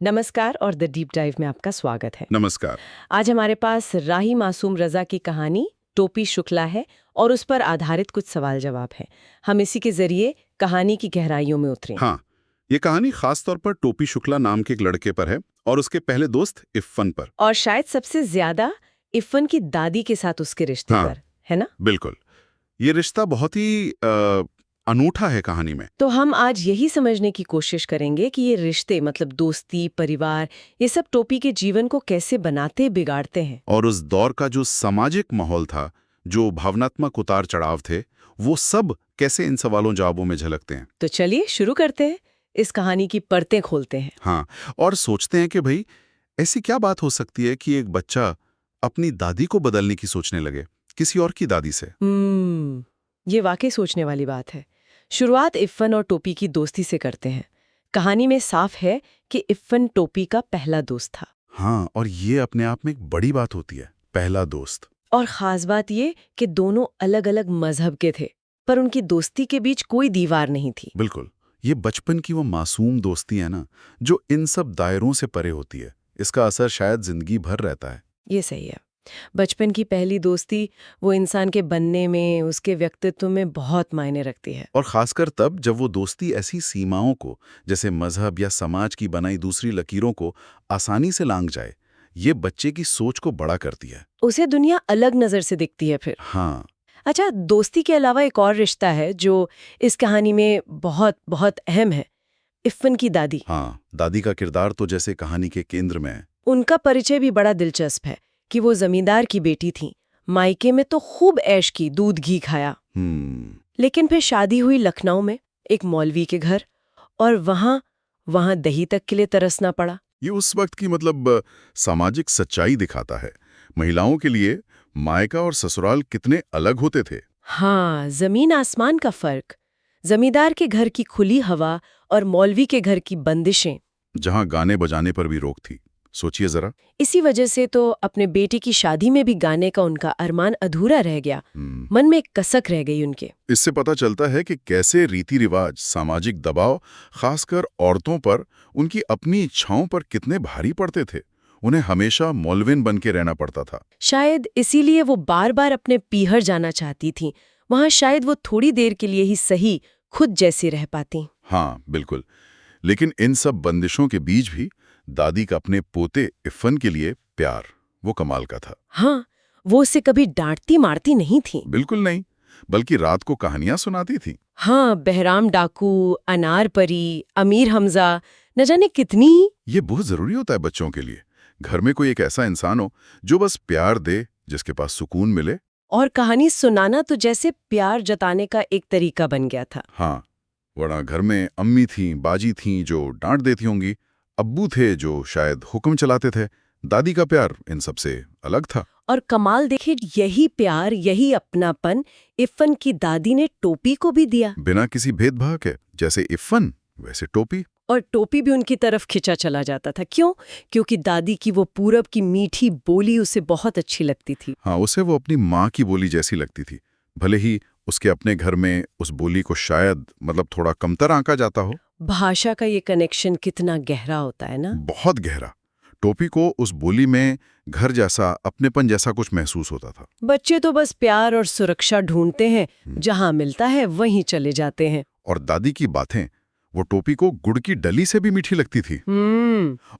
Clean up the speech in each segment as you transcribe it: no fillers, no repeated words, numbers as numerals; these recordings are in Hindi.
नमस्कार और द डीप डाइव में आपका स्वागत है। नमस्कार। आज हमारे पास राही मासूम रजा की कहानी टोपी शुक्ला है और उस पर आधारित कुछ सवाल जवाब है। हम इसी के जरिए कहानी की गहराइयों में उतरेंगे। हाँ, ये कहानी खास तौर पर टोपी शुक्ला नाम के एक लड़के पर है और उसके पहले दोस्त इफ़न पर। और शायद सबसे ज्यादा इफ़न की दादी के साथ उसके रिश्ते हाँ, पर, है ना? बिल्कुल। ये रिश्ता बहुत ही अनूठा है कहानी में। तो हम आज यही समझने की कोशिश करेंगे कि ये रिश्ते मतलब दोस्ती, परिवार, ये सब टोपी के जीवन को कैसे बनाते बिगाड़ते हैं। और उस दौर का जो सामाजिक माहौल था, जो भावनात्मक उतार चढ़ाव थे, वो सब कैसे इन सवालों जवाबों में झलकते हैं। तो चलिए शुरू करते हैं, इस कहानी की परतें खोलते हैं। हाँ, और सोचते हैं कि भाई ऐसी क्या बात हो सकती है कि एक बच्चा अपनी दादी को बदलने की सोचने लगे, किसी और की दादी से। ये वाकई सोचने वाली बात है। शुरुआत इफ़न और टोपी की दोस्ती से करते हैं। कहानी में साफ है कि इफ़न टोपी का पहला दोस्त था। हाँ, और ये अपने आप में एक बड़ी बात होती है, पहला दोस्त। और खास बात ये कि दोनों अलग-अलग मजहब के थे, पर उनकी दोस्ती के बीच कोई दीवार नहीं थी। बिल्कुल, ये बचपन की वो मासूम दोस्ती है ना, जो इन सब दायरों से परे होती है। इसका असर शायद जिंदगी भर रहता है। ये सही है। बचपन की पहली दोस्ती वो इंसान के बनने में, उसके व्यक्तित्व में बहुत मायने रखती है। और खासकर तब जब वो दोस्ती ऐसी सीमाओं को, जैसे मजहब या समाज की बनाई दूसरी लकीरों को आसानी से लांघ जाए, ये बच्चे की सोच को बड़ा करती है। उसे दुनिया अलग नजर से दिखती है फिर। हाँ, अच्छा, दोस्ती के अलावा एक और रिश्ता है जो इस कहानी में बहुत बहुत अहम है। इफ़न की दादी। हाँ, दादी का किरदार तो जैसे कहानी के केंद्र में है। उनका परिचय भी बड़ा दिलचस्प है कि वो जमींदार की बेटी थी। मायके में तो खूब ऐश की, दूध घी खाया। लेकिन फिर शादी हुई लखनऊ में, एक मौलवी के घर, और वहां दही तक के लिए तरसना पड़ा। ये उस वक्त की सामाजिक सच्चाई दिखाता है। महिलाओं के लिए मायका और ससुराल कितने अलग होते थे। हाँ, जमीन आसमान का फर्क। जमींदार के घर की खुली हवा और मौलवी के घर की बंदिशें। जहां गाने बजाने पर भी रोक थी। सोचिए जरा। इसी वजह से तो अपने बेटे की शादी में भी गाने का उनका अरमान अधूरा रह गया। मन में एक कसक रह गई उनके। इससे पता चलता है कि कैसे रीति रिवाज, सामाजिक दबाव, खासकर औरतों पर, उनकी अपनी इच्छाओं पर कितने भारी पड़ते थे। उन्हें हमेशा मौलविन बन के रहना पड़ता था। शायद इसीलिए वो बार बार अपने पीहर जाना चाहती थी। वहां शायद वो थोड़ी देर के लिए ही सही खुद जैसी रह पाती। हाँ, बिल्कुल। लेकिन इन सब बंदिशों के बीच भी दादी का अपने पोते इफ़न के लिए प्यार, वो कमाल का था। हाँ, वो उसे कभी डांटती मारती नहीं थी। बिल्कुल नहीं, बल्कि रात को कहानियां सुनाती थी। हाँ, बहराम डाकू, अनार परी, अमीर हमजा, न जाने कितनी। ये बहुत जरूरी होता है बच्चों के लिए। घर में कोई एक ऐसा इंसान हो जो बस प्यार दे, जिसके पास सुकून मिले। और कहानी सुनाना तो जैसे प्यार जताने का एक तरीका बन गया था। हाँ, वरना घर में अम्मी थीं, बाजी थीं जो डांट देती होंगी, अब्बू थे जो शायद हुक्म चलाते थे। दादी का प्यार इन सबसे अलग था। और कमाल देखिए, यही प्यार, यही अपनापन इफ़न की दादी ने टोपी को भी दिया। बिना किसी भेदभाव के, जैसे इफ़न वैसे टोपी। और टोपी भी उनकी तरफ खिंचा चला जाता था। क्यों? क्योंकि दादी की वो पूरब की मीठी बोली उसे बहुत अच्छी लगती थी। हाँ, उसे वो अपनी माँ की बोली जैसी लगती थी। भले ही उसके अपने घर में उस बोली को शायद थोड़ा कमतर आंका जाता हो। भाषा का ये कनेक्शन कितना गहरा होता है ना। बहुत गहरा। टोपी को उस बोली में घर जैसा, अपनेपन जैसा कुछ महसूस होता था। बच्चे तो बस प्यार और सुरक्षा ढूंढते हैं, जहां मिलता है वहीं चले जाते हैं। और दादी की बातें वो टोपी को गुड़ की डली से भी मीठी लगती थी।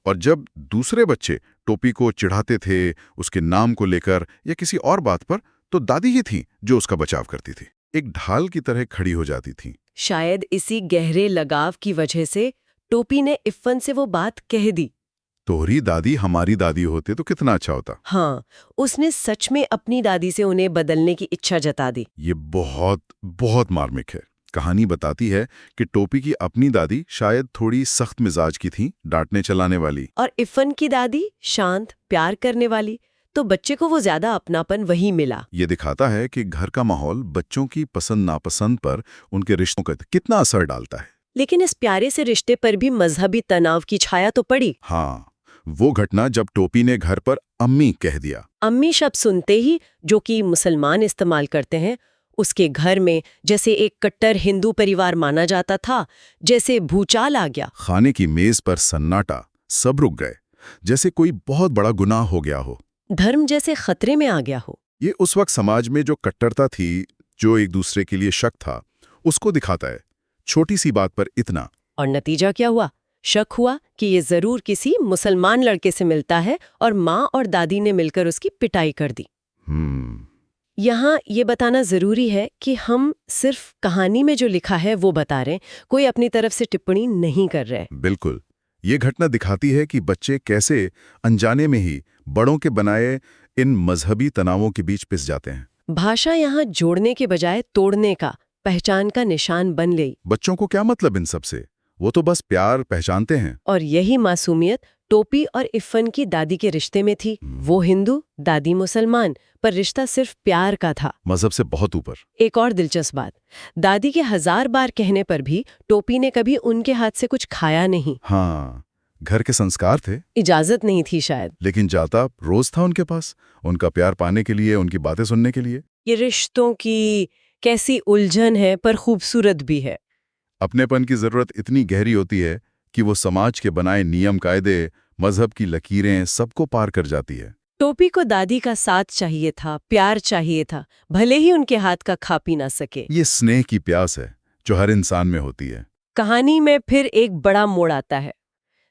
और जब दूसरे बच्चे टोपी को चिढ़ाते थे उसके नाम को लेकर या किसी और बात पर, तो दादी ही थी जो उसका बचाव करती थी, एक ढाल की तरह खड़ी हो जाती थी। शायद इसी गहरे लगाव की वजह से टोपी ने इफ़न से वो बात कह दी। तोहरी दादी हमारी दादी होते तो कितना अच्छा होता। हाँ, उसने सच में अपनी दादी से उन्हें बदलने की इच्छा जता दी। ये बहुत बहुत मार्मिक है। कहानी बताती है कि टोपी की अपनी दादी शायद थोड़ी सख्त मिजाज की थी, डांटने चलाने वाली। और इफ़न की दादी शांत, प्यार करने वाली। तो बच्चे को वो ज्यादा अपनापन वही मिला। ये दिखाता है कि घर का माहौल बच्चों की पसंद नापसंद पर उनके रिश्तों का कितना असर डालता है। लेकिन इस प्यारे से रिश्ते पर भी मजहबी तनाव की छाया तो पड़ी। हाँ, वो घटना जब टोपी ने घर पर अम्मी कह दिया। अम्मी शब्द सुनते ही, जो कि मुसलमान इस्तेमाल करते हैं, उसके घर में जैसे एक कट्टर हिंदू परिवार माना जाता था, जैसे भूचाल आ गया। खाने की मेज पर सन्नाटा, सब रुक गए, जैसे कोई बहुत बड़ा गुनाह हो गया हो। धर्म जैसे खतरे में आ गया हो। ये उस वक्त समाज में जो कट्टरता थी, जो एक दूसरे के लिए शक था, उसको दिखाता है। छोटी सी बात पर इतना। और नतीजा क्या हुआ? शक हुआ कि ये जरूर किसी मुसलमान लड़के से मिलता है और माँ और दादी ने मिलकर उसकी पिटाई कर दी। यहाँ ये बताना जरूरी है कि हम सिर्फ कहानी में जो लिखा है वो बता रहे हैं, कोई अपनी तरफ से टिप्पणी नहीं कर रहे। बिल्कुल। ये घटना दिखाती है कि बच्चे कैसे अनजाने में ही बड़ों के बनाए इन मजहबी तनावों के बीच पिस जाते हैं। भाषा यहाँ जोड़ने के बजाय तोड़ने का, पहचान का निशान बन गई। बच्चों को क्या मतलब इन सब से? वो तो बस प्यार पहचानते हैं। और यही मासूमियत टोपी और इफ़न की दादी के रिश्ते में थी। वो हिंदू, दादी मुसलमान, पर रिश्ता सिर्फ प्यार का था, मजहब से बहुत ऊपर। एक और दिलचस्प बात, दादी के 1000 बार कहने पर भी टोपी ने कभी उनके हाथ से कुछ खाया नहीं। हाँ, घर के संस्कार थे, इजाजत नहीं थी शायद, लेकिन जाता रोज था उनके पास, उनका प्यार पाने के लिए, उनकी बातें सुनने के लिए। ये रिश्तों की कैसी उलझन है, पर खूबसूरत भी है। अपनेपन की जरूरत इतनी गहरी होती है कि वो समाज के बनाए नियम कायदे, मजहब की लकीरें सबको पार कर जाती है। टोपी को दादी का साथ चाहिए था, प्यार चाहिए था, भले ही उनके हाथ का खा पी ना सके। ये स्नेह की प्यास है जो हर इंसान में होती है। कहानी में फिर एक बड़ा मोड़ आता है।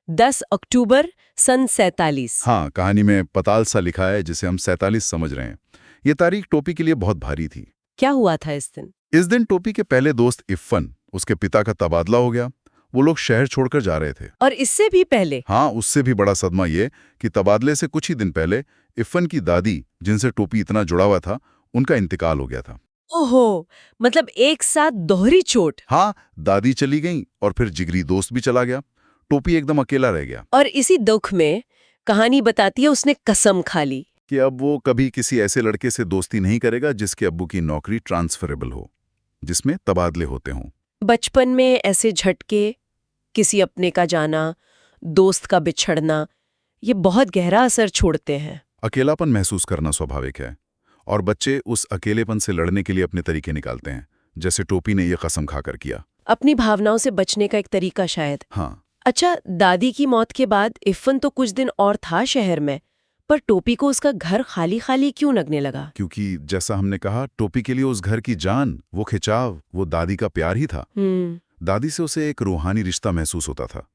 10 अक्टूबर सन 47। हाँ, कहानी में पताल सा लिखा है जिसे हम 47 समझ रहे हैं। ये तारीख टोपी के लिए बहुत भारी थी। क्या हुआ था इस दिन? इस दिन टोपी के पहले दोस्त इफ़न, उसके पिता का तबादला हो गया। वो लोग शहर छोड़कर जा रहे थे। और इससे भी पहले? हाँ, उससे भी बड़ा सदमा ये कि तबादले से कुछ ही दिन पहले इफ़न की दादी, जिनसे टोपी इतना जुड़ा हुआ था, उनका इंतकाल हो गया था। ओहो, मतलब एक साथ दोहरी चोट। हाँ, दादी चली गई और फिर जिगरी दोस्त भी चला गया। टोपी एकदम अकेला रह गया। और इसी दुख में कहानी बताती है उसने कसम खा ली कि अब वो कभी किसी ऐसे लड़के से दोस्ती नहीं करेगा जिसके अब्बू की नौकरी ट्रांसफरेबल हो, जिसमें तबादले होते हों। बचपन में ऐसे झटके, किसी अपने का जाना, दोस्त का बिछड़ना, ये बहुत गहरा असर छोड़ते हैं। अकेलापन महसूस करना स्वाभाविक है और बच्चे उस अकेलेपन से लड़ने के लिए अपने तरीके निकालते हैं, जैसे टोपी ने ये कसम खाकर किया। अपनी भावनाओं से बचने का एक तरीका शायद। हाँ। अच्छा, दादी की मौत के बाद इफ़न तो कुछ दिन और था शहर में, पर टोपी को उसका घर खाली खाली क्यों लगने लगा? क्योंकि जैसा हमने कहा, टोपी के लिए उस घर की जान, वो खिंचाव, वो दादी का प्यार ही था। दादी से उसे एक रूहानी रिश्ता महसूस होता था।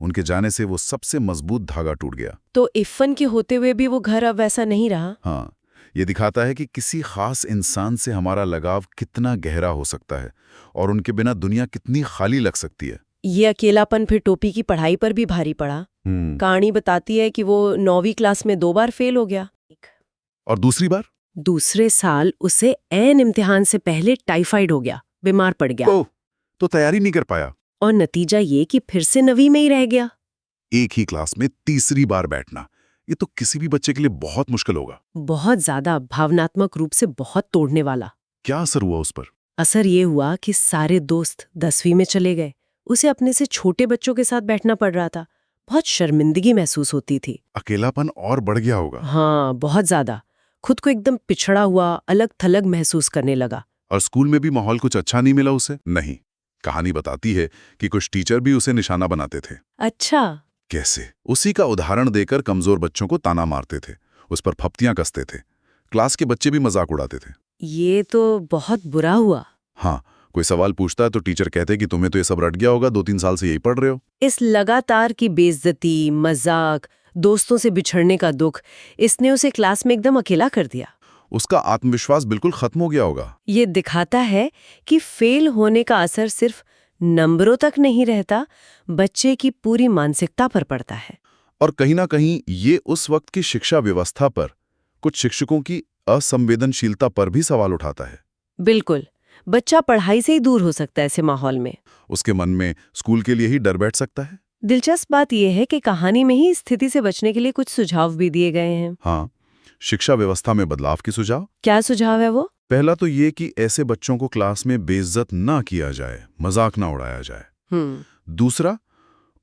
उनके जाने से वो सबसे मजबूत धागा टूट गया। तो इफ़न के होते हुए भी वो घर अब वैसा नहीं रहा। हाँ, ये दिखाता है कि किसी खास इंसान से हमारा लगाव कितना गहरा हो सकता है और उनके बिना दुनिया कितनी खाली लग सकती है। ये अकेलापन फिर टोपी की पढ़ाई पर भी भारी पड़ा। कहानी बताती है कि वो 9वीं क्लास में 2 बार फेल हो गया। और दूसरी बार? दूसरे साल उसे ऐन इम्तिहान से पहले टाइफाइड हो गया, बीमार पड़ गया। ओह, तो तैयारी नहीं कर पाया। और नतीजा ये कि फिर से 9वीं में ही रह गया। एक ही क्लास में तीसरी बार बैठना, ये तो किसी भी बच्चे के लिए बहुत मुश्किल होगा। बहुत ज्यादा, भावनात्मक रूप से बहुत तोड़ने वाला। क्या असर हुआ उस पर? असर ये हुआ कि सारे दोस्त 10वीं में चले गए। उसे अपने से छोटे बच्चों के साथ बैठना पड़ रहा था। बहुत शर्मिंदगी महसूस होती थी। अकेलापन और बढ़ गया होगा। हाँ, बहुत ज्यादा। खुद को एकदम पिछड़ा हुआ, अलग थलग महसूस करने लगा। और स्कूल में भी माहौल कुछ अच्छा नहीं मिला उसे? नहीं। कहानी बताती है कि कुछ टीचर भी उसे निशाना बनाते थे। अच्छा, कैसे? उसी का उदाहरण देकर कमजोर बच्चों को ताना मारते थे, उस पर फप्तियां कसते थे। क्लास के बच्चे भी मजाक उड़ाते थे। ये तो बहुत बुरा हुआ। हाँ, कोई सवाल पूछता तो टीचर कहते कि तुम्हें तो ये सब रट गया होगा, 2-3 साल से यही पढ़ रहे हो। इस लगातार की बेइज्जती, मजाक, दोस्तों से बिछड़ने का दुख, इसने उसे क्लास में एकदम अकेला कर दिया। उसका आत्मविश्वास बिल्कुल खत्म हो गया होगा। ये दिखाता है कि फेल होने का असर सिर्फ नंबरों तक नहीं रहता, बच्चे की पूरी मानसिकता पर पड़ता है। और कहीं ना कहीं ये उस वक्त की शिक्षा व्यवस्था पर, कुछ शिक्षकों की असंवेदनशीलता पर भी सवाल उठाता है। बिल्कुल, बच्चा पढ़ाई से ही दूर हो सकता है ऐसे माहौल में। उसके मन में स्कूल के लिए ही डर बैठ सकता है। दिलचस्प बात यह है कि कहानी में ही स्थिति से बचने के लिए कुछ सुझाव भी दिए गए हैं। हाँ, शिक्षा व्यवस्था में बदलाव की सुझाव। क्या सुझाव है वो? पहला तो ये कि ऐसे बच्चों को क्लास में बेइज्जत ना किया जाए, मजाक ना उड़ाया जाए। दूसरा,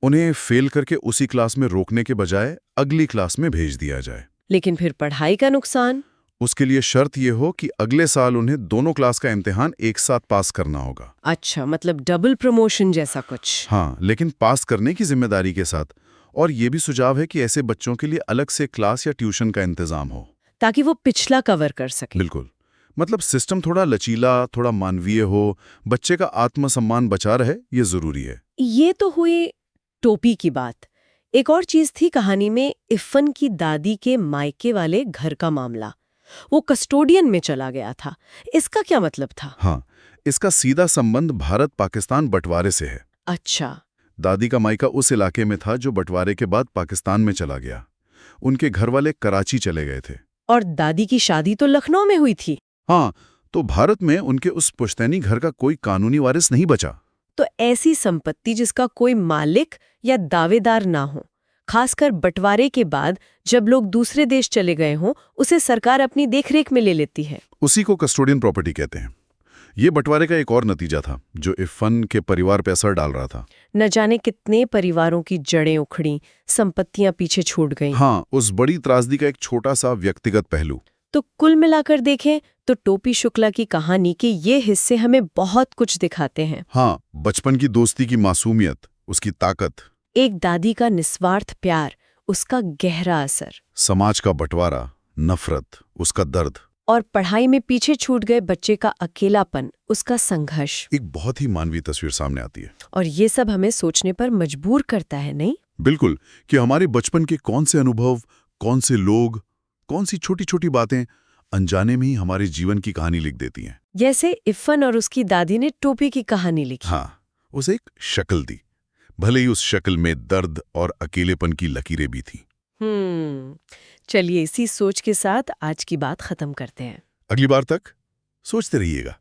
उन्हें फेल करके उसी क्लास में रोकने के बजाय अगली क्लास में भेज दिया जाए। लेकिन फिर पढ़ाई का नुकसान? उसके लिए शर्त यह हो कि अगले साल उन्हें दोनों क्लास का इम्तिहान एक साथ पास करना होगा। अच्छा, मतलब डबल प्रमोशन जैसा कुछ। हाँ, लेकिन पास करने की जिम्मेदारी के साथ और ये भी सुझाव है कि ऐसे बच्चों के लिए अलग से क्लास या ट्यूशन का इंतजाम हो, ताकि वो पिछला कवर कर सके। बिल्कुल। मतलब सिस्टम थोड़ा लचीला, थोड़ा मानवीय हो, बच्चे का आत्मसम्मान बचा रहे, ये जरूरी है। ये तो हुई टोपी की बात। एक और चीज थी कहानी में, इफ़न की दादी के मायके वाले घर का मामला। वो कस्टोडियन में चला गया था। इसका क्या मतलब था? हाँ, इसका सीधा संबंध भारत-पाकिस्तान बंटवारे से है। अच्छा। दादी का मायका उस इलाके में था जो बंटवारे के बाद पाकिस्तान में चला गया। उनके घर वाले कराची चले गए थे। और दादी की शादी तो लखनऊ में हुई थी। हाँ, तो भारत में उनके उस पुश्तैनी घर का कोई कानूनी वारिस नहीं बचा। तो ऐसी संपत्ति जिसका कोई मालिक या दावेदार ना हो, खासकर बंटवारे के बाद जब लोग दूसरे देश चले गए हों, उसे सरकार अपनी देखरेख में ले लेती है। उसी को कस्टोडियन प्रॉपर्टी कहते हैं। ये बंटवारे का एक और नतीजा था जो इफ़न के परिवार पर असर डाल रहा था। न जाने कितने परिवारों की जड़ें उखड़ी, संपत्तियां पीछे छूट गईं। हाँ, उस बड़ी त्रासदी का एक छोटा सा व्यक्तिगत पहलू। तो कुल मिलाकर देखें तो टोपी शुक्ला की कहानी के ये हिस्से हमें बहुत कुछ दिखाते हैं। हाँ, बचपन की दोस्ती की मासूमियत, उसकी ताकत, एक दादी का निस्वार्थ प्यार, उसका गहरा असर, समाज का बंटवारा, नफरत, उसका दर्द, और पढ़ाई में पीछे छूट गए बच्चे का अकेलापन, उसका संघर्ष। एक बहुत ही मानवीय तस्वीर सामने आती है। और ये सब हमें सोचने पर मजबूर करता है, नहीं? बिल्कुल, कि हमारे बचपन के कौन से अनुभव, कौन से लोग, कौन सी छोटी छोटी बातें अनजाने में ही हमारे जीवन की कहानी लिख देती हैं। जैसे इफ़न और उसकी दादी ने टोपी की कहानी लिखी। हाँ, उसे एक शक्ल दी, भले ही उस शक्ल में दर्द और अकेलेपन की लकीरें भी थीं। चलिए इसी सोच के साथ आज की बात खत्म करते हैं। अगली बार तक सोचते रहिएगा।